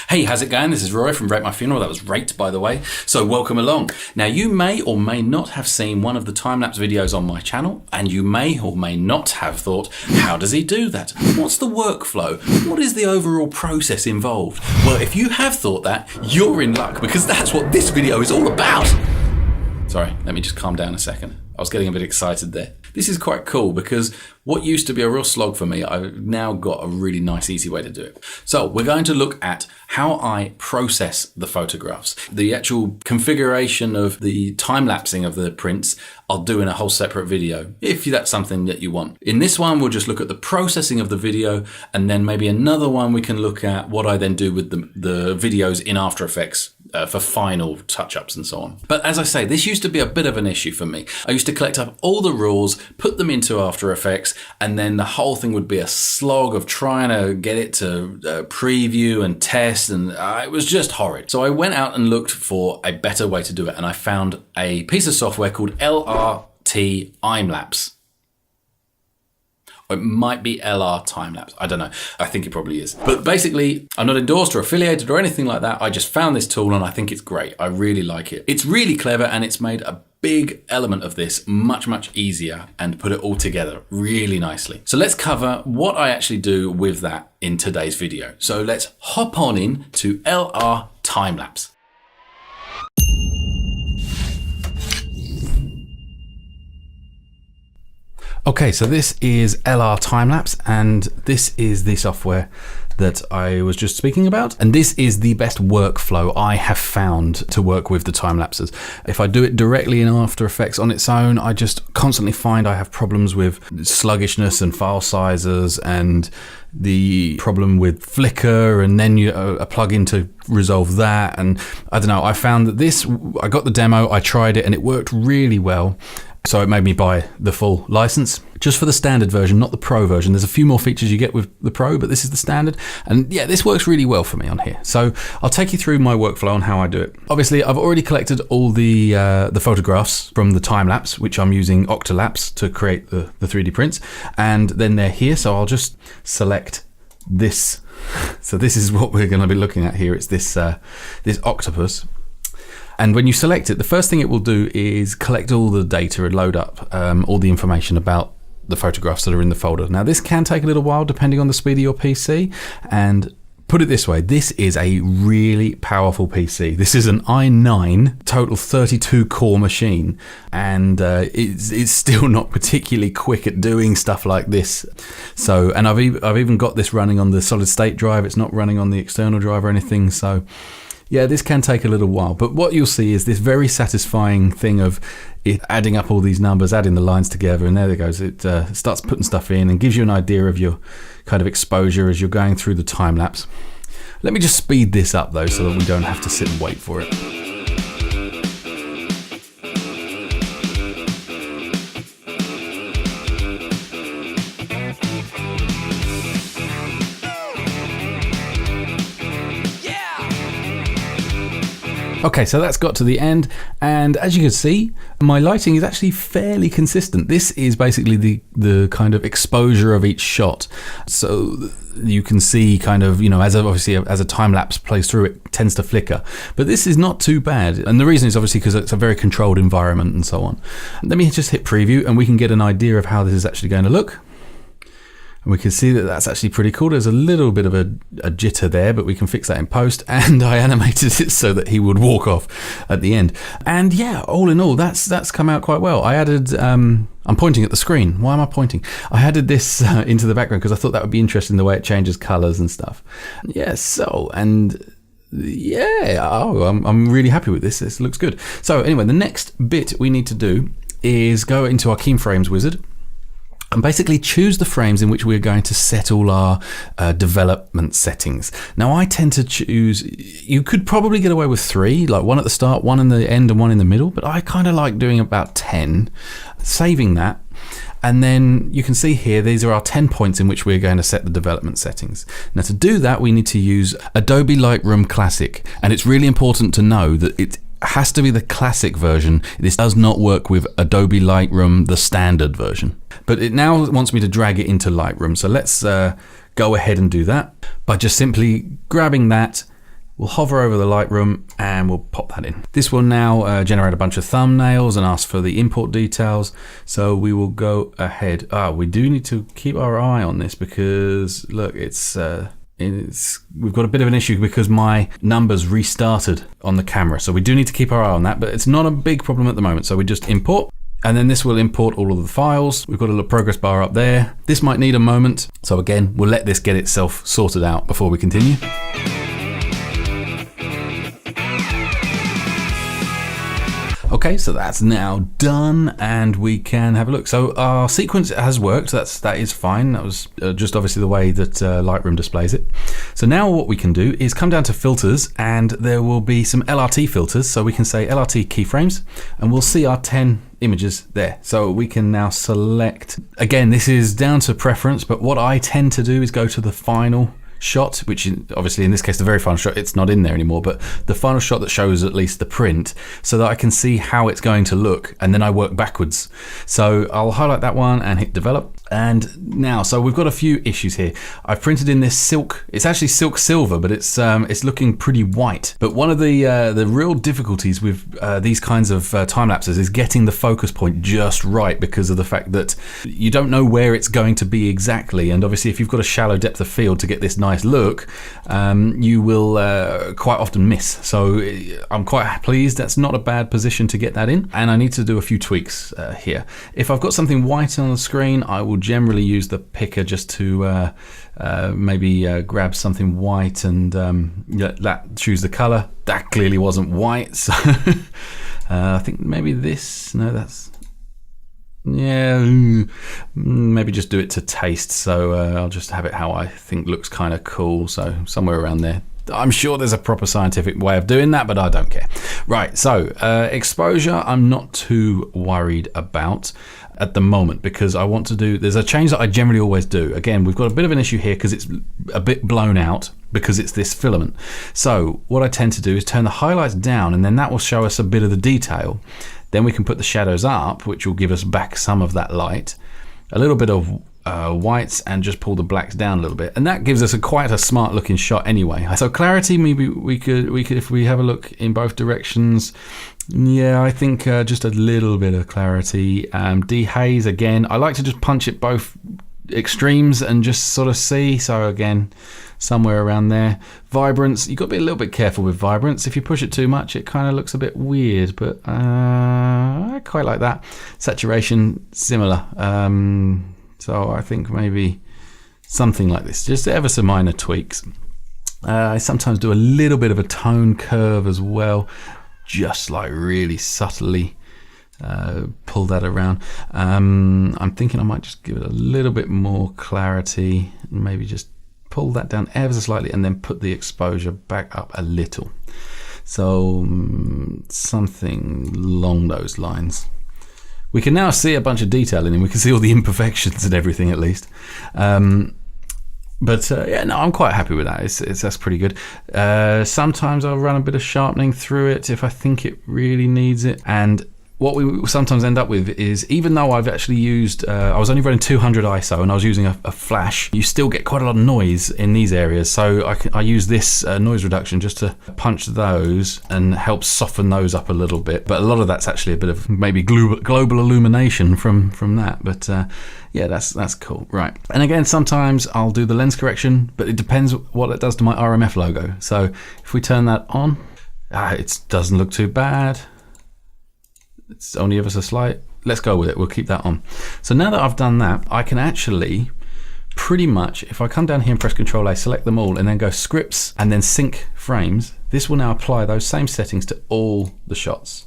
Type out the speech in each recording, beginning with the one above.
Hey, how's it going? This is Roy from Rate My Funeral. That was Rate, by the way. So welcome along. Now, you may or may not have seen one of the time-lapse videos on my channel, and you may or may not have thought, how does he do that? What's the workflow? What is the overall process involved? Well, if you have thought that, you're in luck, because that's what this video is all about. Sorry, let me just calm down a second. I was getting a bit excited there. This is quite cool because what used to be a real slog for me, I've now got a really nice, easy way to do it. So we're going to look at how I process the photographs. The actual configuration of the time-lapsing of the prints, I'll do in a whole separate video, if that's something that you want. In this one, we'll just look at the processing of the video, and then maybe another one we can look at what I then do with the videos in After Effects for final touch-ups and so on. But as I say, this used to be a bit of an issue for me. I used to collect up all the rules, put them into After Effects, and then the whole thing would be a slog of trying to get it to preview and test, and it was just horrid. So I went out and looked for a better way to do it, and I found a piece of software called LRTimelapse. Or it might be LRTimelapse. I don't know. I think it probably is. But basically, I'm not endorsed or affiliated or anything like that. I just found this tool and I think it's great. I really like it. It's really clever and it's made a big element of this much easier and put it all together really nicely. So let's cover what I actually do with that in today's video. So let's hop on in to LRTimelapse. Okay, so this is LRTimelapse, and this is the software that I was just speaking about. And this is the best workflow I have found to work with the time lapses. If I do it directly in After Effects on its own, I just constantly find I have problems with sluggishness and file sizes and the problem with Flickr, and then a plugin to resolve that. And I don't know, I found that this, I got the demo, I tried it and it worked really well. So it made me buy the full license just for the standard version, not the pro version. There's a few more features you get with the pro, but this is the standard. And yeah, this works really well for me on here. So I'll take you through my workflow on how I do it. Obviously, I've already collected all the photographs from the time lapse, which I'm using Lapse to create the 3D prints. And then they're here. So I'll just select this. So this is what we're going to be looking at here. It's this octopus. And when you select it, the first thing it will do is collect all the data and load up all the information about the photographs that are in the folder. Now, this can take a little while depending on the speed of your PC. And put it this way, this is a really powerful PC. This is an i9 total 32 core machine. And it's still not particularly quick at doing stuff like this. So, and I've even got this running on the solid state drive. It's not running on the external drive or anything. So yeah, this can take a little while, but what you'll see is this very satisfying thing of it adding up all these numbers, adding the lines together, and there it goes. It starts putting stuff in and gives you an idea of your kind of exposure as you're going through the time lapse. Let me just speed this up though, so that we don't have to sit and wait for it. Okay, so that's got to the end, and as you can see, my lighting is actually fairly consistent. This is basically the kind of exposure of each shot. So you can see kind of, you know, as a time lapse plays through, it tends to flicker. But this is not too bad. And the reason is obviously because it's a very controlled environment and so on. Let me just hit preview and we can get an idea of how this is actually going to look. And we can see that that's actually pretty cool. There's a little bit of a jitter there, but we can fix that in post. And I animated it so that he would walk off at the end. And yeah, all in all, that's come out quite well. I added, I'm pointing at the screen. Why am I pointing? I added this into the background because I thought that would be interesting, the way it changes colors and stuff. Yeah, so, and yeah, I'm really happy with this. This looks good. So anyway, the next bit we need to do is go into our Keyframes Wizard and basically choose the frames in which we're going to set all our development settings. Now I tend to choose, you could probably get away with 3, like 1 at the start, 1 in the end and 1 in the middle, but I kind of like doing about 10, saving that. And then you can see here, these are our 10 points in which we're going to set the development settings. Now to do that, we need to use Adobe Lightroom Classic. And it's really important to know that it has to be the classic version. This does not work with Adobe Lightroom, the standard version. But it now wants me to drag it into Lightroom. So let's go ahead and do that by just simply grabbing that, We'll hover over the Lightroom and we'll pop that in. This will now generate a bunch of thumbnails and ask for the import details. So we will go ahead. We do need to keep our eye on this because look, we've got a bit of an issue because my numbers restarted on the camera. So we do need to keep our eye on that, but it's not a big problem at the moment. So we just import. And then this will import all of the files. We've got a little progress bar up there. This might need a moment. So again, we'll let this get itself sorted out before we continue. Okay, so that's now done and we can have a look. So our sequence has worked, that is fine. That was just obviously the way that Lightroom displays it. So now what we can do is come down to filters and there will be some LRT filters. So we can say LRT keyframes and we'll see our 10 images there. So we can now select, again, this is down to preference, but what I tend to do is go to the final shot, which is obviously in this case the very final shot, it's not in there anymore, but the final shot that shows at least the print so that I can see how it's going to look and then I work backwards. So I'll highlight that one and hit develop. And now, so we've got a few issues here. I've printed in this silk, it's actually silk silver, but it's looking pretty white. But one of the real difficulties with these kinds of time lapses is getting the focus point just right because of the fact that you don't know where it's going to be exactly. And obviously if you've got a shallow depth of field to get this nice look, you will quite often miss. So I'm quite pleased that's not a bad position to get that in. And I need to do a few tweaks here. If I've got something white on the screen, I will generally use the picker just to maybe grab something white and choose the color. That clearly wasn't white, so I think maybe this, no, that's, yeah, maybe just do it to taste. So I'll just have it how I think looks kind of cool, so somewhere around there. I'm sure there's a proper scientific way of doing that, but I don't care. Right, so exposure I'm not too worried about at the moment because I want to do, there's a change that I generally always do. Again, we've got a bit of an issue here because it's a bit blown out because it's this filament. So what I tend to do is turn the highlights down and then that will show us a bit of the detail. Then we can put the shadows up, which will give us back some of that light, a little bit of whites, and just pull the blacks down a little bit, and that gives us quite a smart looking shot anyway. So clarity, maybe we could if we have a look in both directions. Yeah, I think just a little bit of clarity. Dehaze, again, I like to just punch it both extremes and just sort of see. So again, somewhere around there. Vibrance, you've got to be a little bit careful with vibrance. If you push it too much, it kind of looks a bit weird, but I quite like that. Saturation, similar. So I think maybe something like this, just ever so minor tweaks. I sometimes do a little bit of a tone curve as well, just like really subtly pull that around. I'm thinking I might just give it a little bit more clarity, and maybe just pull that down ever so slightly and then put the exposure back up a little. So something along those lines. We can now see a bunch of detail in him. We can see all the imperfections and everything at least. Yeah, no, I'm quite happy with that. That's pretty good. Sometimes I'll run a bit of sharpening through it if I think it really needs it. And what we sometimes end up with is, even though I've actually used, I was only running 200 ISO and I was using a flash, you still get quite a lot of noise in these areas. So I use this noise reduction just to punch those and help soften those up a little bit. But a lot of that's actually a bit of maybe global illumination from that. But yeah, that's cool. Right. And again, sometimes I'll do the lens correction, but it depends what it does to my RMF logo. So if we turn that on, it doesn't look too bad. It's only ever so slight. Let's go with it. We'll keep that on. So now that I've done that, I can actually pretty much, if I come down here and press Control A, select them all, and then go scripts and then sync frames, this will now apply those same settings to all the shots.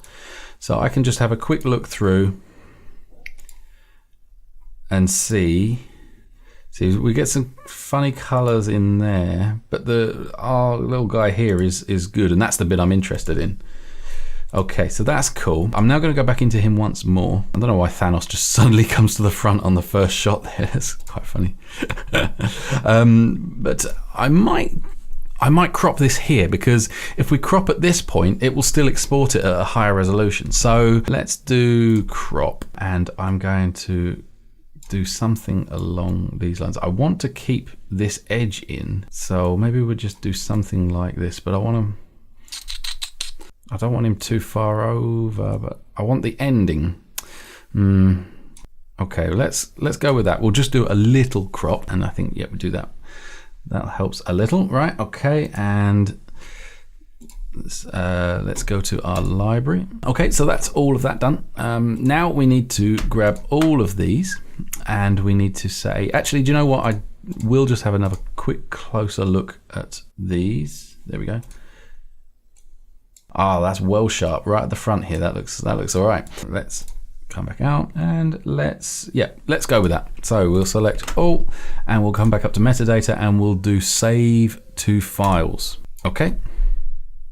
So I can just have a quick look through and see we get some funny colors in there, but our little guy here is good, and that's the bit I'm interested in. Okay, so that's cool. I'm now going to go back into him once more. I don't know why Thanos just suddenly comes to the front on the first shot there. It's quite funny. But I might crop this here, because if we crop at this point, it will still export it at a higher resolution. So let's do crop, and I'm going to do something along these lines. I want to keep this edge in, so maybe we'll just do something like this, but I don't want him too far over, but I want the ending. Okay, let's go with that. We'll just do a little crop, and I think, yeah, we'll do that. That helps a little, right? Okay, and let's go to our library. Okay, so that's all of that done. Now we need to grab all of these, and we need to say, actually, do you know what? I will just have another quick closer look at these. There we go. Ah, that's well sharp right at the front here. That looks all right. Let's come back out and let's go with that. So we'll select all, and we'll come back up to metadata, and we'll do save to files. Okay.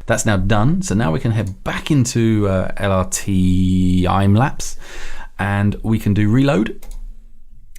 That's now done. So now we can head back into LRTimelapse, and we can do reload,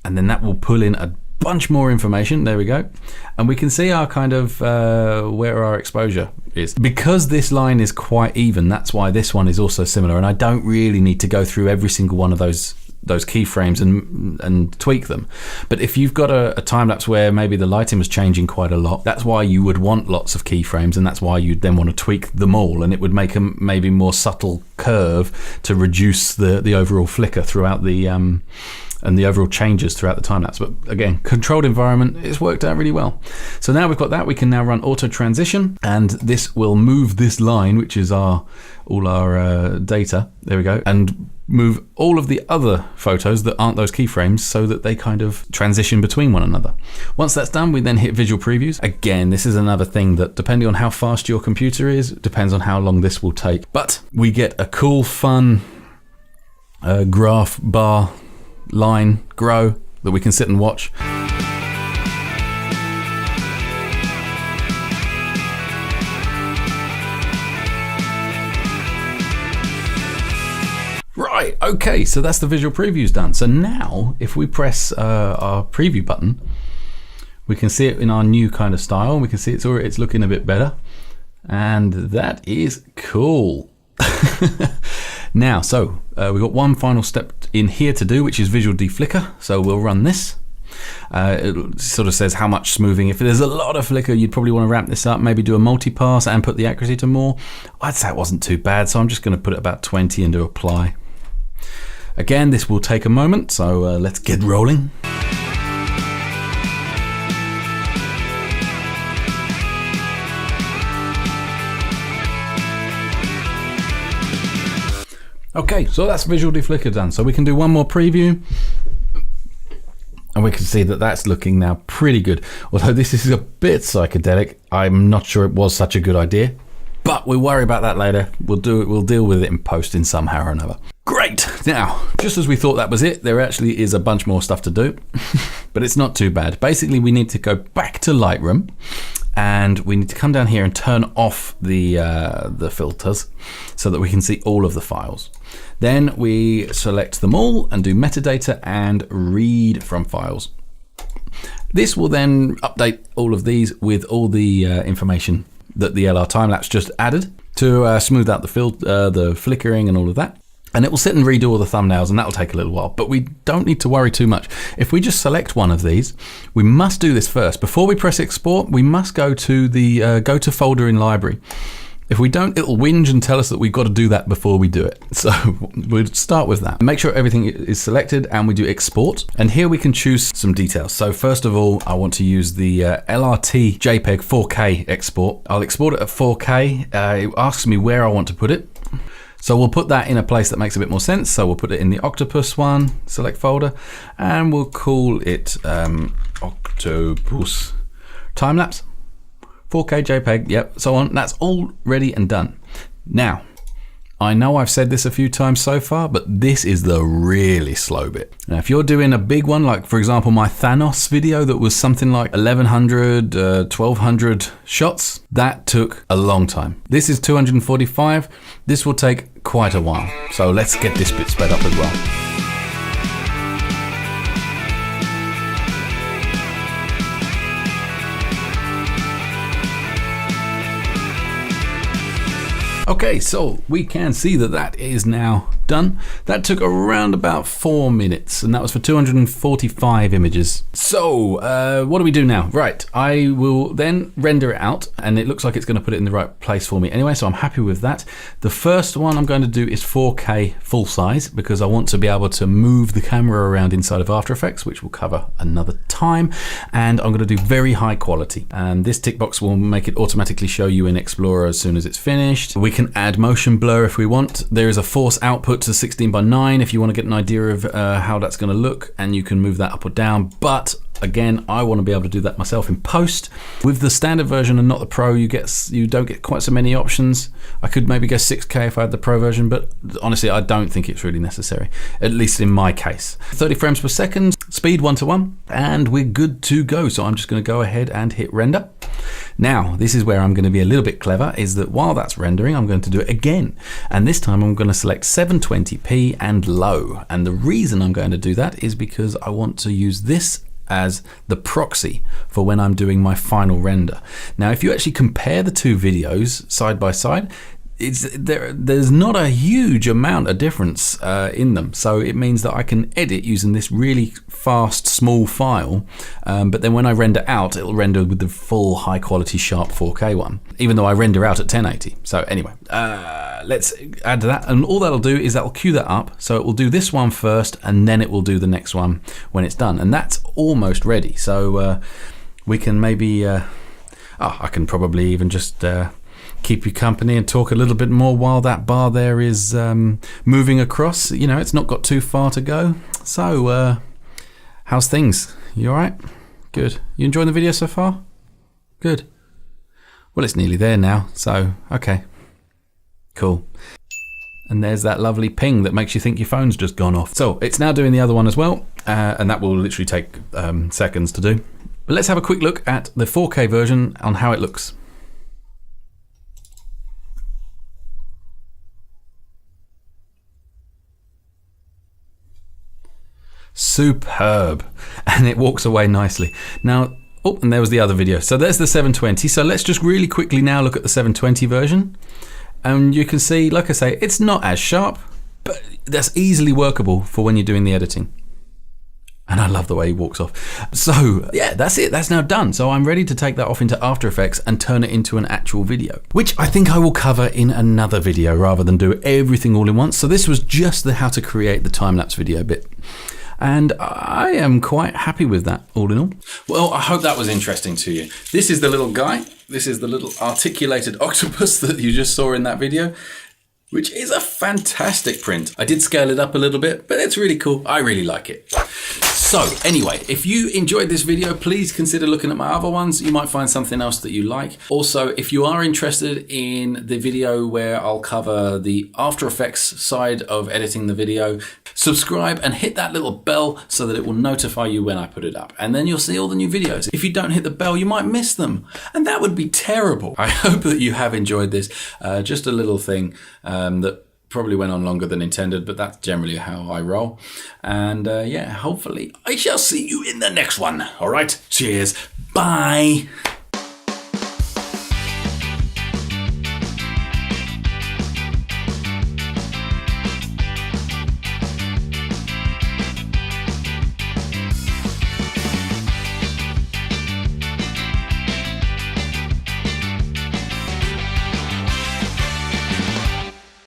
and then that will pull in a bunch more information. There we go. And we can see our kind of where our exposure is. Because this line is quite even, that's why this one is also similar, and I don't really need to go through every single one of those keyframes and tweak them. But if you've got a time lapse where maybe the lighting was changing quite a lot, that's why you would want lots of keyframes, and that's why you'd then want to tweak them all, and it would make a maybe more subtle curve to reduce the overall flicker throughout the and the overall changes throughout the time lapse. But again, controlled environment, it's worked out really well. So now we've got that, we can now run auto transition, and this will move this line, which is all our data. There we go, and move all of the other photos that aren't those keyframes so that they kind of transition between one another. Once that's done, we then hit visual previews. Again, this is another thing that, depending on how fast your computer is, depends on how long this will take. But we get a cool, fun graph bar line grow that we can sit and watch. Right, okay, so that's the visual previews done. So now if we press our preview button, we can see it in our new kind of style. We can see it's looking a bit better, and that is cool. Now, so we've got one final step in here to do, which is visual D Flickr. So we'll run this. It sort of says how much smoothing. If there's a lot of flicker, you'd probably want to ramp this up, maybe do a multi-pass and put the accuracy to more. I'd say it wasn't too bad, so I'm just going to put it about 20 and do apply. Again, this will take a moment, so let's get rolling. Okay, so that's visual D Flickr done. So we can do one more preview, and we can see that that's looking now pretty good. Although this is a bit psychedelic, I'm not sure it was such a good idea, but we'll worry about that later. We'll deal with it in post in somehow or another. Great. Now, just as we thought that was it, there actually is a bunch more stuff to do, but it's not too bad. Basically, we need to go back to Lightroom, and we need to come down here and turn off the filters so that we can see all of the files. Then we select them all and do metadata and read from files. This will then update all of these with all the information that the LRTimelapse just added to smooth out the flickering and all of that. And it will sit and redo all the thumbnails, and that'll take a little while, but we don't need to worry too much. If we just select one of these, we must do this first. Before we press export, we must go to the go to folder in library. If we don't, it'll whinge and tell us that we've got to do that before we do it. So we'll start with that. Make sure everything is selected, and we do export. And here we can choose some details. So first of all, I want to use the Lrt Jpeg 4K export. I'll export it at 4K. It asks me where I want to put it. So we'll put that in a place that makes a bit more sense. So we'll put it in the Octopus one, select folder, and we'll call it Octopus Timelapse, 4K JPEG, yep, so on. That's all ready and done. Now, I know I've said this a few times so far, but this is the really slow bit. Now, if you're doing a big one, like for example, my Thanos video that was something like 1100, 1200 shots, that took a long time. This is 245. This will take quite a while. So let's get this bit sped up as well. Okay, so we can see that that is now done. That took around about 4 minutes, and that was for 245 images. So what do we do now? Right, I will then render it out, and it looks like it's going to put it in the right place for me anyway, so I'm happy with that. The first one I'm going to do is 4K full size, because I want to be able to move the camera around inside of After Effects, which we'll cover another time. And I'm going to do very high quality, and this tick box will make it automatically show you in Explorer as soon as it's finished. We can add motion blur if we want. There is a force output to 16:9 if you want to get an idea of how that's going to look, and you can move that up or down. But again, I want to be able to do that myself in post. With the standard version and not the Pro, you don't get quite so many options. I could maybe go 6K if I had the Pro version, but honestly, I don't think it's really necessary, at least in my case. 30 frames per second, speed 1:1, and we're good to go. So I'm just going to go ahead and hit render. Now, this is where I'm going to be a little bit clever, is that while that's rendering, I'm going to do it again. And this time I'm going to select 720p and low. And the reason I'm going to do that is because I want to use this as the proxy for when I'm doing my final render. Now, if you actually compare the two videos side by side, there's not a huge amount of difference in them. So it means that I can edit using this really fast, small file, but then when I render out, it'll render with the full high quality sharp 4K one, even though I render out at 1080. So anyway, let's add that, and all that'll do is that'll queue that up. So it will do this one first, and then it will do the next one when it's done. And that's almost ready. So we can maybe, I can probably even just keep you company and talk a little bit more while that bar there is moving across. You know, it's not got too far to go. So how's things? You all right? Good. You enjoying the video so far? Good. Well, it's nearly there now, so okay. Cool. And there's that lovely ping that makes you think your phone's just gone off. So it's now doing the other one as well, and that will literally take seconds to do. But let's have a quick look at the 4K version on how it looks. Superb, and it walks away nicely. Now, oh, and there was the other video. So there's the 720. So let's just really quickly now look at the 720 version. And you can see, like I say, it's not as sharp, but that's easily workable for when you're doing the editing. And I love the way he walks off. So yeah, that's it. That's now done. So I'm ready to take that off into After Effects and turn it into an actual video, which I think I will cover in another video rather than do everything all in once. So this was just the how to create the time-lapse video bit. And I am quite happy with that, all in all. Well, I hope that was interesting to you. This is the little guy. This is the little articulated octopus that you just saw in that video, which is a fantastic print. I did scale it up a little bit, but it's really cool. I really like it. So anyway, if you enjoyed this video, please consider looking at my other ones. You might find something else that you like. Also, if you are interested in the video where I'll cover the After Effects side of editing the video, subscribe and hit that little bell so that it will notify you when I put it up. And then you'll see all the new videos. If you don't hit the bell, you might miss them. And that would be terrible. I hope that you have enjoyed this. Just a little thing that probably went on longer than intended, but that's generally how I roll. And yeah, hopefully I shall see you in the next one. All right, cheers, bye.